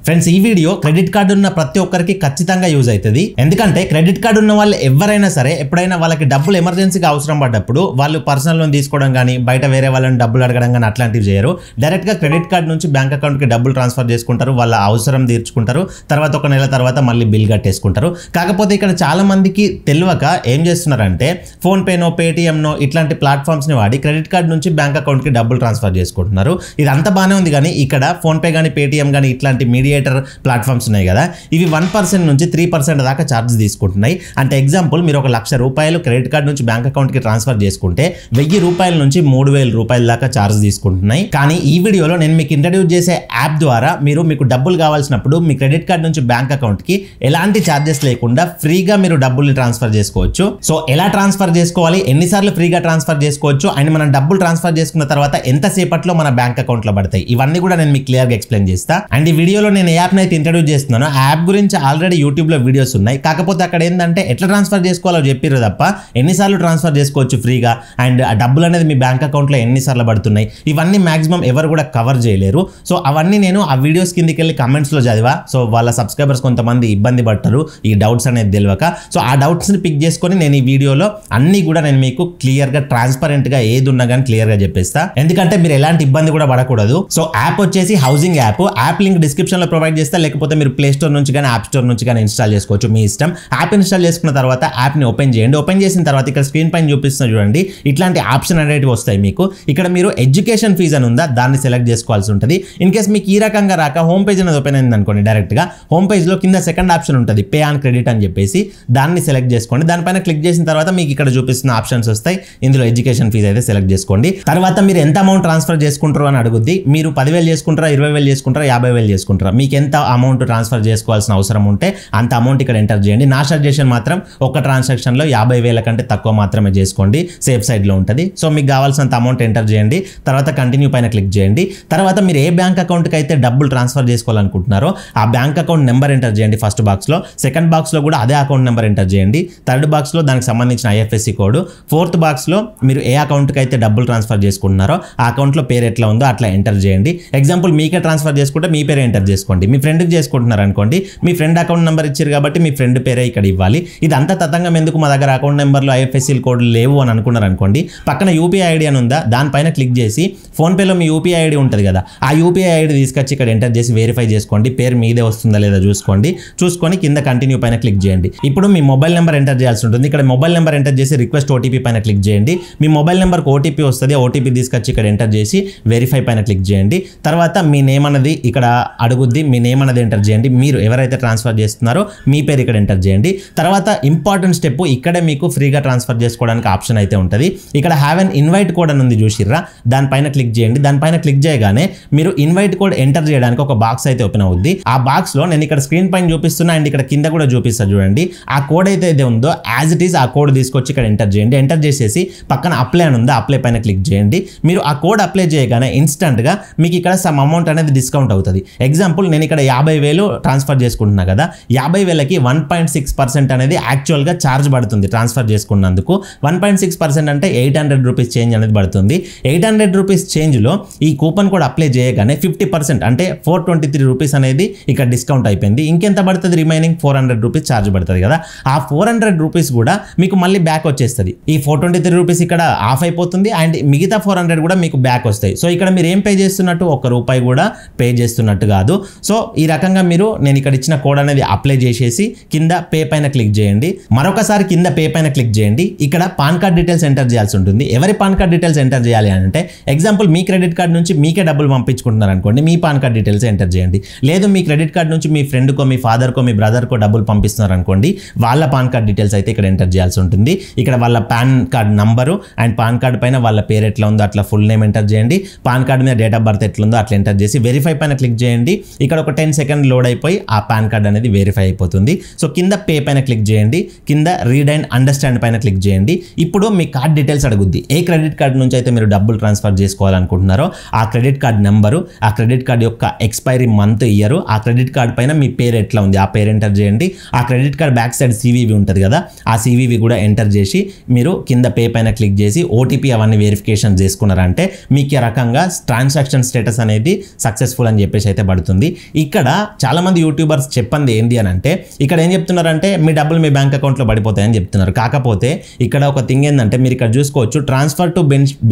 Friends ఈ video credit card ఉన్న ప్రతి ఒక్కరికి ఖచ్చితంగా యూజ్ అవుతుంది. ఎందుకంటే క్రెడిట్ కార్డు ఉన్న వాళ్ళు ఎవరైనా సరే ఎప్పుడైనా వాళ్ళకి డబ్బులు ఎమర్జెన్సీగా అవసరం పడ్డప్పుడు వాళ్ళు పర్సనల్ లోన్ తీసుకోవడం కానీ బయట వేరే వాళ్ళని డబ్బులు అడగడం కానీ అట్లాంటివి చేయరు. డైరెక్ట్ గా క్రెడిట్ కార్డు నుంచి బ్యాంక్ అకౌంట్ కి డబ్బులు ట్రాన్స్ఫర్ చేసుకుంటారు, వాళ్ళ అవసరం తీర్చుకుంటారు, తర్వాత ఒక నెల తర్వాత మళ్ళీ బిల్ కట్టేసుకుంటారు. కాకపోతే ఇక్కడ చాలా మందికి తెలియక ఏం చేస్తున్నారంటే ఫోన్ పేనో పేటిఎంనో ఇట్లాంటి ప్లాట్ఫామ్స్ ని వాడి క్రెడిట్ కార్డు నుంచి బ్యాంక్ అకౌంట్ కి డబ్బులు ట్రాన్స్ఫర్ చేసుకుంటున్నారు. ఇదంతా బాగానే ఉంది కానీ ఇక్కడ ఫోన్ పే కానీ పేటిఎం కానీ ఇట్లాంటి మీడియేటర్ ప్లాట్ఫామ్స్ ఉన్నాయి కదా, ఇవి 1% నుంచి 3% దాకా ఛార్జ్ తీసుకుంటున్నాయి. అంటే ఎగ్జాంపుల్ మీరు 1,00,000 రూపాయలు క్రెడిట్ కార్డు నుంచి బ్యాంక్ అకౌంట్ కి ట్రాన్స్ఫర్ చేసుకుంటే 1,000 రూపాయల నుంచి 3,000 రూపాయల దాకా ఛార్జ్ తీసుకుంటున్నాయి. కానీ ఈ వీడియోలో నేను మీకు ఇంట్రడ్యూస్ చేసే యాప్ ద్వారా మీకు డబ్బులు కావాల్సినప్పుడు మీ క్రెడిట్ కార్డు నుంచి బ్యాంక్ అకౌంట్ కి ఎలాంటి ఛార్జెస్ లేకుండా ఫ్రీగా మీరు డబ్బులు ట్రాన్స్ఫర్ చేసుకోవచ్చు. సో ఎలా ట్రాన్స్ఫర్ చేసుకోవాలి, ఎన్నిసార్లు ఫ్రీగా ట్రాన్స్ఫర్ చేసుకోవచ్చు అండ్ మనం డబ్బులు ట్రాన్స్ఫర్ చేసుకున్న తర్వాత ఎంతసేపట్లో మన బ్యాంక్ అకౌంట్ లో పడతాయి, ఇవన్నీ కూడా నేను మీకు క్లియర్ గా ఎక్స్ప్లెయిన్ చేస్తా. అండ్ ఈ వీడియోలో నేను ఏ యాప్ అయితే ఇంట్రడ్యూస్ చేస్తున్నాను ఆ యాప్ గురించి ఆల్రెడీ యూట్యూబ్ లో వీడియోస్ ఉన్నాయి. కాకపోతే అక్కడ ఏంటంటే ఎట్లా ట్రాన్స్ఫర్ చేసుకోవాలో చెప్పిర్రు తప్ప ఎన్నిసార్లు ట్రాన్స్ఫర్ చేసుకోవచ్చు ఫ్రీగా అండ్ ఆ డబ్బులు అనేది మీ బ్యాంక్ అకౌంట్ లో ఎన్నిసార్లు పడుతున్నాయి ఇవన్నీ మాక్సిమం ఎవరు కూడా కవర్ చేయలేరు. సో అవన్నీ నేను ఆ వీడియోస్ కిందకి వెళ్ళి కమెంట్స్ లో చదివా. సో వాళ్ళ సబ్స్క్రైబర్స్ కొంతమంది ఇబ్బంది పడతారు ఈ డౌట్స్ అనేది తెలియక. సో ఆ డౌట్స్ ని పిక్ చేసుకొని నేను ఈ వీడియోలో అన్ని కూడా నేను మీకు క్లియర్ గా ట్రాన్స్పరెంట్ గా ఏది ఉన్నా కానీ క్లియర్ గా చెప్పేస్తా. ఎందుకంటే మీరు ఎలాంటి ఇబ్బంది కూడా పడకూడదు. సో యాప్ వచ్చేసి housing app. App link description లో ప్రొవైడ్ చేస్తా, లేకపోతే మీరు ప్లే స్టోర్ నుంచి కానీ యాప్ స్టోర్ నుంచి కానీ ఇన్స్టాల్ చేసుకోవచ్చు, మీ ఇష్టం. యాప్ ఇన్స్టాల్ చేసుకున్న తర్వాత యాప్ ని ఓపెన్ చేయండి. ఓపెన్ చేసిన తర్వాత ఇక్కడ స్క్రీన్ పైన చూపిస్తున్నా చూడండి, ఇట్లాంటి ఆప్షన్ అనేటివి వస్తాయి మీకు. ఇక్కడ మీరు ఎడ్యుకేషన్ ఫీజ్ అని ఉందా దాన్ని సెలెక్ట్ చేసుకోవాల్సి ఉంటుంది. ఇన్ కేస్ మీకు ఈ రకంగా రాక హోమ్ పేజ్ అనేది ఓపెన్ అయింది అనుకోండి, డైరెక్ట్ గా హోమ్ పేజ్ లో కింద సెకండ్ ఆప్షన్ ఉంటుంది పే ఆన్ క్రెడిట్ అని చెప్పేసి, దాన్ని సెలెక్ట్ చేసుకోండి. దానిపైన క్లిక్ చేసిన తర్వాత మీకు ఇక్కడ చూపిస్తున్న ఆప్షన్స్ వస్తాయి. ఇందులో ఎడ్యుకేషన్ ఫీజ్ అయితే సెలెక్ట్ చేసుకోండి. తర్వాత మీరు ఎంత అమౌంట్ ట్రాన్స్ఫర్ చేసుకుంటారు అని అడుగుద్ది. మీరు 10,000 చేసుకుంటారా, 20,000 చేసుకుంటారా, 50,000 చేసుకుంటారా, మీకు ఎంత అమౌంట్ ట్రాన్స్ఫర్ చేసుకోవాల్సిన అవసరం ఉంటే అంత అమౌంట్ ఇక్కడ ఎంటర్ చేయండి. నా సజెషన్ మాత్రం ఒక ట్రాన్సాక్షన్ లో 50,000 కంటే తక్కువ మాత్రమే చేసుకోండి, సేఫ్ సైడ్ లో ఉంటుంది. సో మీకు కావాల్సినంత అమౌంట్ ఎంటర్ చేయండి. తర్వాత కంటిన్యూ పైన క్లిక్ చేయండి. తర్వాత మీరు ఏ బ్యాంక్ అకౌంట్ కి అయితే డబ్బులు ట్రాన్స్ఫర్ చేసుకోవాలనుకుంటున్నారో ఆ బ్యాంక్ అకౌంట్ నెంబర్ ఎంటర్ చేయండి ఫస్ట్ బాక్స్ లో. సెకండ్ బాక్స్ లో కూడా అదే అకౌంట్ నెంబర్ ఎంటర్ చేయండి. థర్డ్ బాక్స్ లో దానికి సంబంధించిన IFSC కోడ్. ఫోర్త్ బాక్స్ లో మీరు ఏ అకౌంట్ కి అయితే డబ్బులు ట్రాన్స్ఫర్ చేసుకుంటున్నారో ఆ అకౌంట్ లో పేరు ఎట్లా ఉందో అట్లా ఎంటర్ చేయండి. ఎగ్జాంపుల్ మీకే ట్రాన్స్ఫర్ చేసుకుంటే మీ పేరు ఎంటర్ చేసుకోండి. మీ ఫ్రెండ్ కి చేసుకుంటున్నారు అనుకోండి, మీ ఫ్రెండ్ అకౌంట్ నెంబర్ ఇచ్చారు కాబట్టి మీ ఫ్రెండ్ పేరే ఇక్కడ ఇవ్వాలి. ఇదంతా తతంగం ఎందుకు, మా దగ్గర అకౌంట్ నెంబర్లో IFSC కోడ్ లేవు అని అనుకున్నారు అనుకోండి, పక్కన UPI ఐడి అని ఉందా దానిపైన క్లిక్ చేసి ఫోన్ పేలో మీ UPI ఐడి ఉంటుంది కదా, ఆ UPI ఐడి తీసుకొచ్చి ఇక్కడ ఎంటర్ చేసి వెరిఫై చేసుకోండి. పేరు మీదే వస్తుందా లేదా చూసుకోండి. చూసుకొని కింద కంటిన్యూ పైన క్లిక్ చేయండి. ఇప్పుడు మీ మొబైల్ నెంబర్ ఎంటర్ చేయాల్సి ఉంటుంది. ఇక్కడ మొబైల్ నెంబర్ ఎంటర్ చేసి రిక్వెస్ట్ OTP పైన క్లిక్ చేయండి. మీ మొబైల్ నెంబర్కి OTP వస్తుంది, OTP తీసుకొచ్చి ఇక్కడ ఎంటర్ చేసి వెరిఫై పైన క్లిక్ చేయండి. తర్వాత మీ నేమ్ అనేది ఇక్కడ అడుగుద్ది, మీ నేమ్ అనేది ఎంటర్ చేయండి. మీరు ఎవరైతే ట్రాన్స్ఫర్ చేస్తున్నారో మీ పేరు ఇక్కడ ఎంటర్ చేయండి. తర్వాత ఇంపార్టెంట్ స్టెప్, ఇక్కడే మీకు ఫ్రీగా ట్రాన్స్ఫర్ చేసుకోవడానికి ఆప్షన్ అయితే ఉంటుంది. ఇక్కడ హ్యావ్ ఎన్ ఇన్వైట్ కోడ్ అని ఉంది చూసిర్రా, దానిపైన క్లిక్ చేయండి. దానిపైన క్లిక్ చేయగానే మీరు ఇన్వైట్ కోడ్ ఎంటర్ చేయడానికి ఒక బాక్స్ అయితే ఓపెన్ అవుద్ది. ఆ బాక్స్ లో నేను ఇక్కడ స్క్రీన్ పైన చూపిస్తున్నా అండ్ ఇక్కడ కింద కూడా చూపిస్తా చూడండి. ఆ కోడ్ అయితే ఉందో యాజ్ ఇట్ ఈస్ ఆ కోడ్ తీసుకొచ్చి ఇక్కడ ఎంటర్ చేయండి. ఎంటర్ చేసేసి పక్కన అప్లై అని ఉందో అప్లై పైన క్లిక్ చేయండి. మీరు ఆ కోడ్ అప్లై చేయగానే ఇన్స్టెంట్ గా మీకు ఇక్కడ సమ్ అమౌంట్ అనేది డిస్కౌంట్ అవుతుంది. ఎగ్జాంపుల్ నేను ఇక్కడ 50,000 ట్రాన్స్ఫర్ చేసుకుంటున్నా కదా, 50,000కి 1.6% అనేది యాక్చువల్ గా ఛార్జ్ పడుతుంది ట్రాన్స్ఫర్ చేసుకున్నందుకు. 1.6% అంటే 800 రూపీస్ చేంజ్ అనేది పడుతుంది. 800 రూపీస్ చేంజ్ లో ఈ కూపన్ కోడ్ అప్లై చేయగానే 50% అంటే 423 రూపీస్ అనేది ఇక్కడ డిస్కౌంట్ అయిపోయింది. ఇంకెంత పడుతుంది, రిమైనింగ్ 400 రూపీస్ ఛార్జ్ పడుతుంది కదా, ఆ 400 రూపీస్ కూడా మీకు మళ్ళీ బ్యాక్ వచ్చేస్తుంది. ఈ 423 రూపీస్ ఇక్కడ ఆఫ్ అయిపోతుంది అండ్ మిగతా 400 కూడా మీకు బ్యాక్ వస్తాయి. సో ఇక్కడ మీరు ఏం పే చేస్తున్నట్టు, ₹1 కూడా పే చేస్తున్నట్టు కాదు. సో ఈ రకంగా నేను ఇక్కడ ఇచ్చిన కోడ్ అనేది అప్లై చేసేసి కింద పే పైన క్లిక్ చేయండి. మరొకసారి కింద పే పైన క్లిక్ చేయండి. ఇక్కడ పాన్ కార్డ్ డీటెయిల్స్ ఎంటర్ చేయాల్సి ఉంటుంది. ఎవరి పాన్ కార్డ్ డీటెయిల్స్ ఎంటర్ చేయాలి అంటే ఎగ్జాంపుల్ మీ క్రెడిట్ కార్డ్ నుంచి మీకే డబ్బులు పంపించుకుంటున్నారు అనుకోండి, మీ పాన్ కార్డ్ డీటెయిల్స్ ఎంటర్ చేయండి. లేదు మీ క్రెడిట్ కార్డ్ నుంచి మీ ఫ్రెండ్కో, మీ ఫాదర్కో, మీ బ్రదర్కో డబ్బులు పంపిస్తున్నారు అనుకోండి, వాళ్ళ పాన్ కార్డ్ డీటెయిల్స్ అయితే ఇక్కడ ఎంటర్ చేయాల్సి ఉంటుంది. ఇక్కడ వాళ్ళ pan card number and pan card పైన వాళ్ళ పేరు ఎట్లా ఉందో అట్లా ఫుల్ నేమ్ ఎంటర్ చేయండి. పాన్ కార్డ్ మీద డేట్ ఆఫ్ బర్త్ ఎట్లా ఉందో అట్లా ఎంటర్ చేసి వెరిఫై పైన క్లిక్ చేయండి. ఇక్కడ ఒక 10 సెకండ్ లోడ్ అయిపోయి ఆ పాన్ కార్డ్ అనేది వెరిఫై అయిపోతుంది. సో కింద పే పైన క్లిక్ చేయండి. కింద రీడ్ అండ్ అండర్స్టాండ్ పైన క్లిక్ చేయండి. ఇప్పుడు మీ కార్డ్ డీటెయిల్స్ అడుగుద్ది. ఏ క్రెడిట్ కార్డ్ నుంచి అయితే మీరు డబ్బులు ట్రాన్స్ఫర్ చేసుకోవాలనుకుంటున్నారో ఆ క్రెడిట్ కార్డ్ నెంబరు, ఆ క్రెడిట్ కార్డ్ యొక్క ఎక్స్పైరీ మంత్, ఇయర్, ఆ క్రెడిట్ కార్డ్ పైన మీ పేరు ఎట్లా ఉంది ఆ పేరు ఎంటర్ చేయండి. ఆ credit card back side CVV ఉంటుంది కదా, ఆ CVV కూడా ఎంటర్ చేసి మీరు కింద పే పైన క్లిక్ చేసి OTP అవన్నీ వెరిఫికేషన్ చేసుకున్నారంటే మీకు ఈ రకంగా ట్రాన్సాక్షన్ స్టేటస్ అనేది సక్సెస్ఫుల్ అని చెప్పేసి అయితే పడుతుంది. ఇక్కడ చాలా మంది యూట్యూబర్స్ చెప్పండి ఏంది అని అంటే ఇక్కడ ఏం చెప్తున్నారంటే మీ డబ్బులు మీ బ్యాంక్ అకౌంట్లో పడిపోతాయని చెప్తున్నారు. కాకపోతే ఇక్కడ ఒక థింగ్ ఏంటంటే మీరు ఇక్కడ చూసుకోవచ్చు transfer to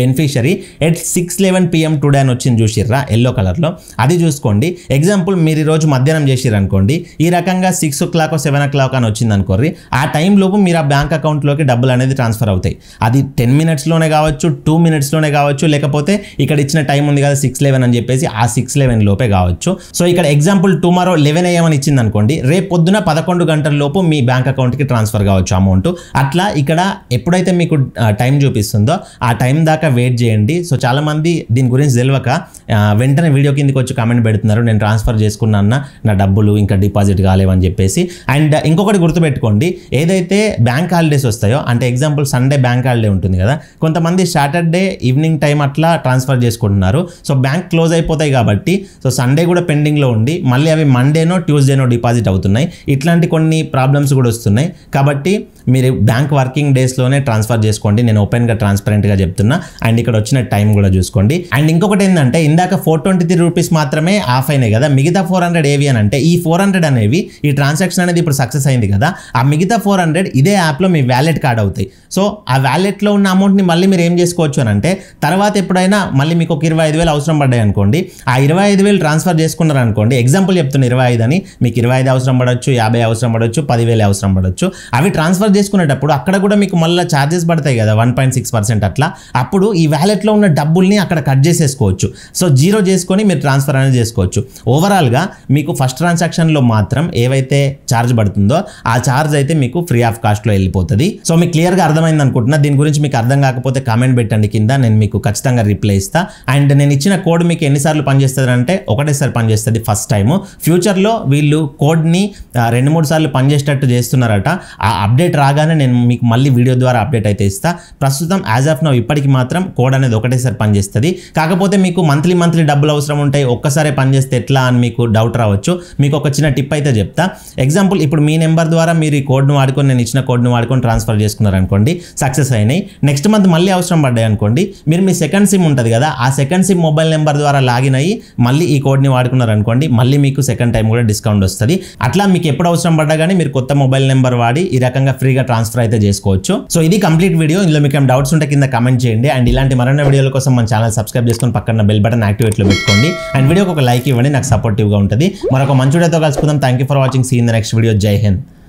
beneficiary at 6:11 PM today అని వచ్చింది చూసిర్రా ఎల్లో కలర్లో, అది చూసుకోండి. ఎగ్జాంపుల్ మీరు ఈరోజు మధ్యాహ్నం చేసిర్రు అనుకోండి, ఈ రకంగా 6 o'clock 7 o'clock అని వచ్చింది అనుకోర్రి, ఆ టైం లోపు మీరు ఆ బ్యాంక్ అకౌంట్లోకి డబ్బులు అనేది ట్రాన్స్ఫర్ అవుతాయి. అది 10 minutesలోనే కావచ్చు, 2 minutesలోనే కావచ్చు, లేకపోతే ఇక్కడ ఇచ్చిన టైం ఉంది కదా 6:11 అని చెప్పేసి ఆ 6:11 లోపే కావచ్చు. సో ఇక్కడ ఎగ్జాంపుల్ టుమారో 11 AM అని ఇచ్చింది అనుకోండి, రేపు పొద్దున 11 గంటల లోపు మీ బ్యాంక్ అకౌంట్కి ట్రాన్స్ఫర్ కావచ్చు అమౌంట్. అట్లా ఇక్కడ ఎప్పుడైతే మీకు టైం చూపిస్తుందో ఆ టైం దాకా వెయిట్ చేయండి. సో చాలా మంది దీని గురించి తెలియక వెంటనే వీడియో కిందకి వచ్చి కామెంట్ పెడుతున్నారు, నేను ట్రాన్స్ఫర్ చేసుకున్నా నా డబ్బులు ఇంకా డిపాజిట్ కాలేవని చెప్పేసి. అండ్ ఇంకొకటి గుర్తుపెట్టుకోండి, ఏదైతే బ్యాంక్ హాలిడేస్ వస్తాయో అంటే ఎగ్జాంపుల్ సండే బ్యాంక్ హాలిడే ఉంటుంది కదా, కొంతమంది సాటర్డే ఈవినింగ్ టైం అట్లా ట్రాన్స్ఫర్ చేసుకుంటున్నారు. సో బ్యాంక్ క్లోజ్ అయిపోతాయి కాబట్టి సో సండే కూడా పెండింగ్లో ఉండి మళ్ళీ అవి మండేనో ట్యూస్డేనో డిపాజిట్ అవుతున్నాయి. ఇట్లాంటి కొన్ని ప్రాబ్లమ్స్ కూడా వస్తున్నాయి. కాబట్టి మీరు బ్యాంక్ వర్కింగ్ డేస్లోనే ట్రాన్స్ఫర్ చేసుకోండి, నేను ఓపెన్గా ట్రాన్స్పరెంట్గా చెప్తున్నా. అండ్ ఇక్కడ వచ్చిన టైం కూడా చూసుకోండి. అండ్ ఇంకొకటి ఏంటంటే ఇందాక 423 రూపీస్ మాత్రమే ఆఫ్ అయినాయి కదా, మిగతా 400 ఏవి అని అంటే ఈ 400 అనేవి ఈ ట్రాన్సాక్షన్ అనేది ఇప్పుడు సక్సెస్ అయింది కదా, ఆ మిగతా 400 ఇదే యాప్లో మీ వ్యాలెట్ కార్డ్ అవుతాయి. సో ఆ వ్యాలెట్లో ఉన్న అమౌంట్ని మళ్ళీ మీరు ఏం చేసుకోవచ్చు అని అంటే తర్వాత ఎప్పుడైనా మళ్ళీ మీకు ఒక 25,000 అవసరం పడ్డాయి అనుకోండి, ఆ 25,000 ట్రాన్స్ఫర్ చేసుకున్నారు అనుకోండి, ఎగ్జాంపుల్ చెప్తున్నా 25 అని, మీకు 25 అవసరం పడవచ్చు, 50 అవసరం పడవచ్చు, 10,000 అవసరం పడవచ్చు. అవి ట్రాన్స్ఫర్ చేసుకునేటప్పుడు అక్కడ కూడా మీకు మళ్ళీ ఛార్జెస్ పడతాయి కదా 1.6% అట్లా, అప్పుడు ఈ వ్యాలెట్లో ఉన్న డబ్బుల్ని అక్కడ కట్ చేసేసుకోవచ్చు. సో జీరో చేసుకొని మీరు ట్రాన్స్ఫర్ అనేది చేసుకోవచ్చు. ఓవరాల్గా మీకు ఫస్ట్ ట్రాన్సాక్షన్లో మాత్రం ఏవైతే ఛార్జ్ పడుతుందో ఆ ఛార్జ్ అయితే మీకు ఫ్రీ ఆఫ్ కాస్ట్లో వెళ్ళిపోతుంది. సో మీకు క్లియర్గా అర్థమైంది అనుకుంటున్నా. దీని గురించి మీకు అర్థం కాకపోతే కామెంట్ పెట్టండి కింద, నేను మీకు ఖచ్చితంగా రిప్లై ఇస్తా. అండ్ నేను ఇచ్చిన కోడ్ మీకు ఎన్నిసార్లు పనిచేస్తుంది అంటే ఒకటేసారి పనిచేస్తుంది ఫస్ట్ టైము. ఫ్యూచర్లో వీళ్ళు కోడ్ని 2-3 సార్లు పనిచేసేటట్టు చేస్తున్నారట. ఆ అప్డేట్ రాగానే నేను మీకు మళ్ళీ వీడియో ద్వారా అప్డేట్ అయితే ఇస్తా. ప్రస్తుతం యాజ్ ఆఫ్ నౌ ఇప్పటికి మాత్రం కోడ్ అనేది ఒకటేసారి పనిచేస్తుంది. కాకపోతే మీకు మంత్లీ డబ్బులు అవసరం ఉంటాయి, ఒక్కసారి పనిచేస్తే ఎట్లా అని మీకు డౌట్ రావచ్చు. మీకు ఒక చిన్న టిప్ అయితే చెప్తా. ఎగ్జాంపుల్ ఇప్పుడు మీ నెంబర్ ద్వారా మీరు ఈ కోడ్ను వాడుకొని నేను ఇచ్చిన కోడ్ను వాడుకొని ట్రాన్స్ఫర్ చేసుకున్నారు అనుకోండి, సక్సెస్ అయినాయి. నెక్స్ట్ మంత్ మళ్ళీ అవసరం పడ్డాయి అనుకోండి, మీరు మీ సెకండ్ సిమ్ ఉంటుంది కదా, ఆ సెకండ్ సిమ్ మొబైల్ నెంబర్ ద్వారా లాగిన్ అయ్యి మళ్ళీ ఈ కోడ్ని వాడుకున్నారు అనుకోండి, మళ్ళీ మీకు సెకండ్ టైం కూడా డిస్కౌంట్ వస్తుంది. అట్లా మీకు ఎప్పుడు అవసరం పడ్డా కానీ మీరు కొత్త మొబైల్ నెంబర్ వాడి ఈ రకంగా ఫ్రీగా ట్రాన్స్ఫర్ అయితే చేసుకోవచ్చు. సో ఇది కంప్లీట్ వీడియో. ఇందులో మీకు ఏమైనా డౌట్స్ ఉంటే కింద కామెంట్ చేయండి. అండ్ ఇలాంటి మరిన్ని వీడియోల కోసం మన ఛానల్ సబ్స్క్రైబ్ చేసుకొని పక్కన బెల్ బటన్ యాక్టివేట్లో పెట్టుకోండి. అండ్ వీడియోకి ఒక లైక్ ఇవ్వండి, నాకు సపోర్టివ్గా ఉంటుంది. మరొక మంచి వీడియోతో కలుసుకుందాం. Thank you for watching. See in the next video. Jai Hind.